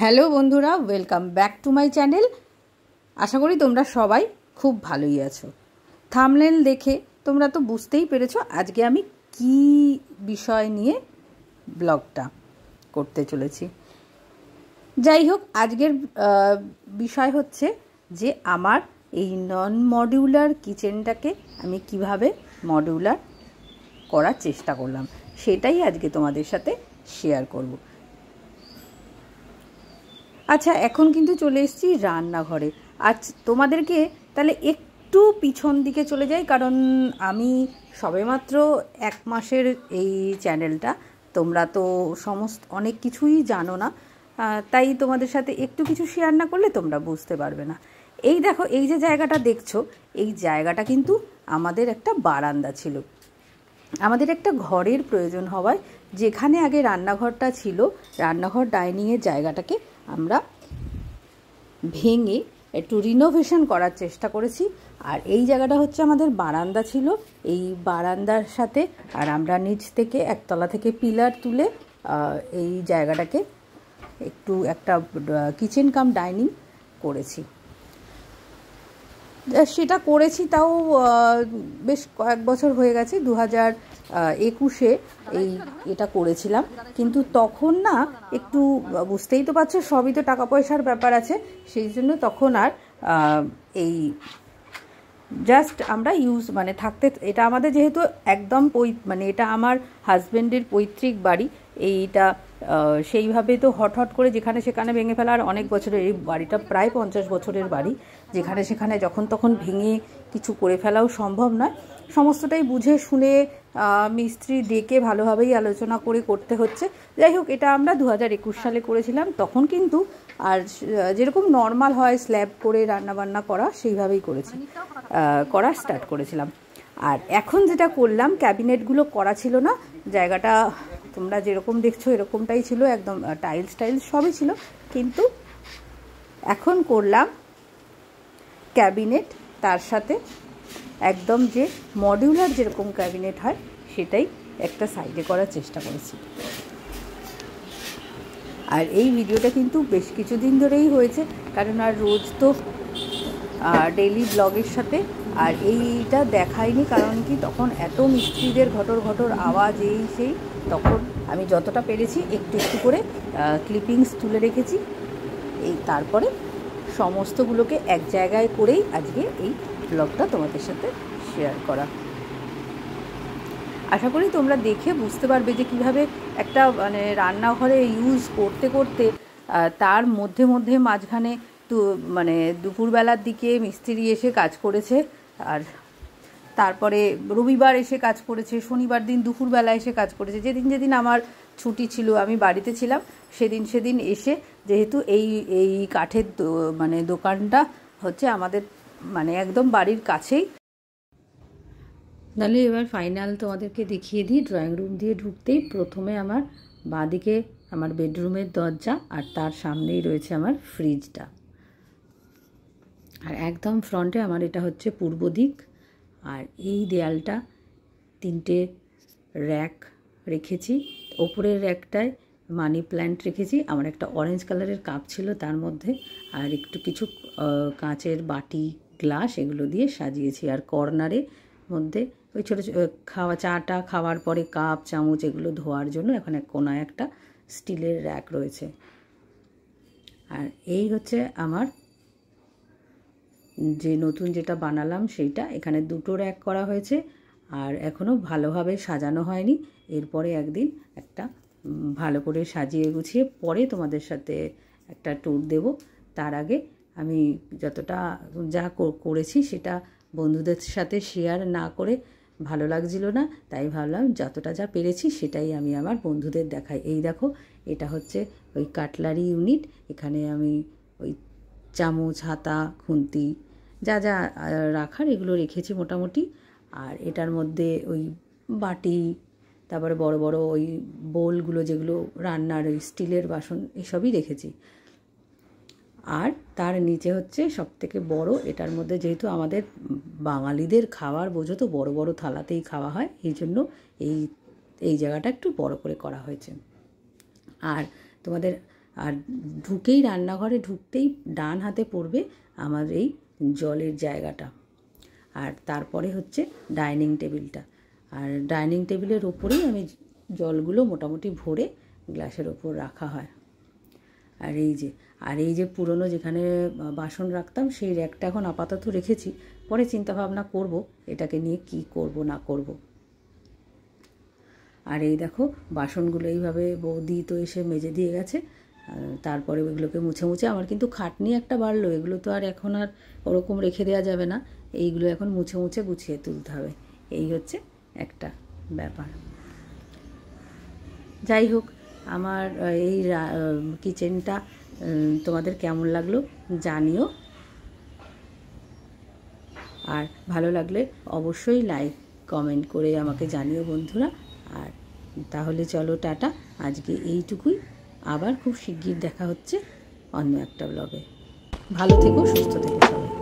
Hello বন্ধুরা, welcome back to my channel. আশা করি তোমরা সবাই খুব ভালোই আছো। থাম্বনেল দেখে তোমরা তো বুঝতেই পেরেছো আজকে আমি কি বিষয় নিয়ে ব্লগটা করতে চলেছি। যাই হোক, আজকের বিষয় হচ্ছে যে আমার এই নন মডিউলার কিচেনটাকে আমি কিভাবে মডিউলার করার চেষ্টা করলাম, সেটাই আজকে তোমাদের সাথে শেয়ার করব। আচ্ছা, এখন কিন্তু চলে এসেছি রান্নাঘরে। আজ তোমাদেরকে তাহলে একটু পিছন দিকে চলে যাই, কারণ আমি সবেমাত্র 1 মাসের এই চ্যানেলটা, তোমরা তো অনেক কিছুই জানো না, তাই তোমাদের সাথে একটু কিছু শেয়ার না করলে তোমরা বুঝতে পারবে না। এই দেখো, এই যে জায়গাটা দেখছো, এই জায়গাটা কিন্তু আমাদের একটা বারান্দা ছিল। আমাদের একটা ঘরের প্রয়োজন হওয়ায় যেখানে আগে রান্নাঘরটা ছিল, রান্নাঘর ডাইনিংয়ের জায়গাটাকে আমরা ভেঙে একটু রিনোভেশন করার চেষ্টা করেছি। আর এই জায়গাটা হচ্ছে আমাদের বারান্দা ছিল। এই বারান্দার সাথে আর আমরা নিচ থেকে একতলা থেকে পিলার তুলে এই জায়গাটাকে একটু একটা কিচেন কাম ডাইনিং করেছি। সেটা করেছি তাও বেশ কয়েক বছর হয়ে গেছে, 2021-এ এটা করেছিলাম। কিন্তু তখন না, একটু বুঝতেই তো পারছো, সবই তো টাকা পয়সার ব্যাপার আছে, সেই জন্য তখন আর এই জাস্ট আমরা থাকতে, এটা আমাদের যেহেতু একদম এটা আমার হাজব্যান্ডের পৈতৃক বাড়ি, এইটা সেইভাবে তো হট করে যেখানে সেখানে ভেঙে ফেলা, আর অনেক বছরের এই বাড়িটা প্রায় 50 বছরের বাড়ি, যেখানে সেখানে যখন তখন ভেঙে কিছু করে ফেলাও সম্ভব নয়। সমস্তটাই বুঝে শুনে মিস্ত্রি ডেকে ভালোভাবেই আলোচনা করে করতে হচ্ছে। যাই হোক, এটা আমরা 2021 সালে করেছিলাম। তখন কিন্তু আর যেরকম নর্মাল হয় স্ল্যাব করে রান্নাবান্না করা, সেইভাবেই করা স্টার্ট করেছিলাম। আর এখন যেটা করলাম, ক্যাবিনেটগুলো করা ছিল না, জায়গাটা তোমরা যেরকম দেখছো এরকমটাই ছিল, একদম টাইলস সবই ছিল, কিন্তু এখন করলাম ক্যাবিনেট, তার সাথে একদম যে মডিউলার যেরকম ক্যাবিনেট হয় সেটাই একটা সাইডে করার চেষ্টা করেছি। আর এই ভিডিওটা কিন্তু বেশ কিছুদিন ধরেই হয়েছে, কারণ আর রোজ তো ডেইলি ব্লগের সাথে আর এইটা দেখাইনি, কারণ কি তখন এত মিস্ত্রিদের ঘটর আওয়াজ, সেই তখন আমি যতটা পেরেছি একটু করে ক্লিপিংস তুলে রেখেছি। তারপরে সমস্তগুলোকে এক জায়গায় করেই আজকে এই ব্লগটা তোমাদের সাথে শেয়ার করা। আশা করি তোমরা দেখে বুঝতে পারবে যে কীভাবে একটা রান্নাঘরে ইউজ করতে তার মধ্যে মাঝখানে দুপুরবেলার দিকে মিস্ত্রি এসে কাজ করেছে, আর তারপরে রবিবার এসে কাজ করেছে, শনিবার দিন দুপুরবেলা এসে কাজ করেছে। যেদিন আমার ছুটি ছিল, আমি বাড়িতে ছিলাম, সেদিন এসে, যেহেতু এই কাঠের দোকানটা হচ্ছে আমাদের একদম বাড়ির কাছেই। তাহলে এবার ফাইনাল তোমাদেরকে দেখিয়ে দিই। ড্রয়িং রুম দিয়ে ঢুকতেই প্রথমে আমার বাঁদিকে আমার বেডরুমের দরজা, আর তার সামনেই রয়েছে আমার ফ্রিজটা, আর একদম ফ্রন্টে আমার এটা হচ্ছে পূর্ব দিক। আর এই দেয়ালটা 3টে র্যাক রেখেছি, ওপরের র্যাকটায় মানি প্ল্যান্ট রেখেছি, আমার একটা অরেঞ্জ কালারের কাপ ছিল তার মধ্যে, আর কিছু কাঁচের বাটি গ্লাস এগুলো দিয়ে সাজিয়েছি। আর কর্নারে মধ্যে ওই ছোটো চাটা খাওয়ার পরে কাপ চামচ এগুলো ধোয়ার জন্য এখন কোনায় একটা স্টিলের র্যাক রয়েছে। আর এই হচ্ছে আমার যে নতুন যেটা বানালাম সেইটা, এখানে 2টো র্যাক করা হয়েছে, আর এখনও ভালোভাবে সাজানো হয়নি। এরপরে একদিন একটা ভালো করে সাজিয়ে গুছিয়ে পরে তোমাদের সাথে একটা ট্যুর দেব। তার আগে আমি যতটা যা করেছি সেটা বন্ধুদের সাথে শেয়ার না করে ভালো লাগছিল না, তাই ভাবলাম যতটা যা পেরেছি সেটাই আমি আমার বন্ধুদের দেখাই। এই দেখো, এটা হচ্ছে ওই কাটলারি ইউনিট। এখানে আমি ওই চামচ, হাতা, খুন্তি যা রাখার এগুলো রেখেছি মোটামুটি। আর এটার মধ্যে ওই বাটি, তারপরে বড় ওই বোলগুলো যেগুলো রান্নার ওই স্টিলের বাসন, এসবই রেখেছি। আর তার নিচে হচ্ছে সবথেকে বড়, এটার মধ্যে যেহেতু আমাদের বাঙালিদের খাবার বোঝো তো, বড় থালাতেই খাওয়া হয়, এই জন্য এই জায়গাটা একটু বড় করে করা হয়েছে। আর তোমাদের আর ঢুকেই রান্নাঘরে ঢুকতেই ডান হাতে পড়বে আমার এই জলের জায়গাটা। আর তারপরে হচ্ছে ডাইনিং টেবিলটা, আর ডাইনিং টেবিলের ওপরেই আমি জলগুলো মোটামুটি ভরে গ্লাসের ওপর রাখা হয়। আর এই যে পুরনো যেখানে বাসন রাখতাম সেই র্যাকটা এখন আপাতত রেখেছি, পরে চিন্তা ভাবনা করব এটাকে নিয়ে কি করব না করব। আর এই দেখো বাসনগুলো এইভাবে বৌদি তো এসে মেজে দিয়ে গেছে, তারপরে ওইগুলোকে মুছে মুছে আমার কিন্তু খাটনি একটা বাড়লো, এগুলো তো আর এখন আর ওরকম রেখে দেওয়া যাবে না, এইগুলো এখন মুছে মুছে গুছিয়ে তুলতে হবে, এই হচ্ছে একটা ব্যাপার। যাই হোক, আমার এই কিচেনটা তোমাদের কেমন লাগলো জানিও, আর ভালো লাগলে অবশ্যই লাইক কমেন্ট করে আমাকে জানিও বন্ধুরা। আর তাহলে চলো টাটা, আজকে এইটুকুই, আবার খুব শিগগির দেখা হচ্ছে অন্য একটা ব্লগে। ভালো থেকো, সুস্থ থেকো সবাই।